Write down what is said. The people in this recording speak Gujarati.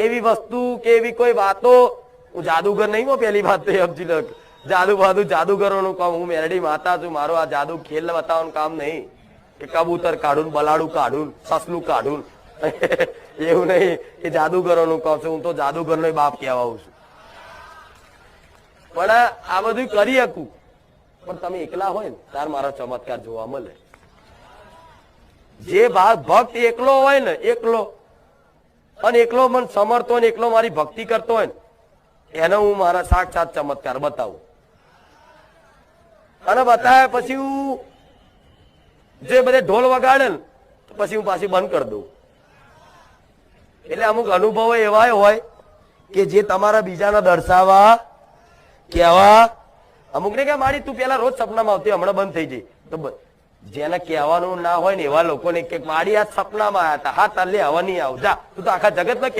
એવી વસ્તુ કે એવી કોઈ વાતો, હું જાદુગર નહીં હો, પેલી વાત તો સમજી લો. જાદુગરોનું કામ, હું મેરડી માતા છું, મારો આ જાદુ ખેલ બતાવવાનું કામ નહીં કે કબૂતર કાઢું, બલાડું કાઢું, સસલું કાઢું. એવું નહીં કે જાદુગરોનું કામ છે. હું તો જાદુગરનો બાપ કહેવાઉં છું. પણ આ બધું કરી શકું, પણ તમે એકલા હોય ને તાર મારો ચમત્કાર જોવા મળે. જે ભક્ત એકલો હોય ને, એકલો અને એકલો મન સમર્થ હોય ને, એકલો મારી ભક્તિ કરતો હોય ને, એને હું મારા સાક્ષાત ચમત્કાર બતાવું. અને બતાવ્યા પછી હું જે બધે ઢોલ વગાડે ને પછી હું પાછી બંધ કરી દઉં. એટલે અમુક અનુભવો એવા હોય કે જે તમારા બીજાને દર્શાવવા, કહેવા, અમુક ને કે મારી તું પેલા રોજ સપનામાં આવતી, હમણાં બંધ થઈ જઈ. તો જેને કહેવાનું ના હોય ને એવા લોકોને કે મારી આ સપનામાં આવ્યા હતા, હા તાલે હવે નહીં આવ, જા તું તો આખા જગતમાં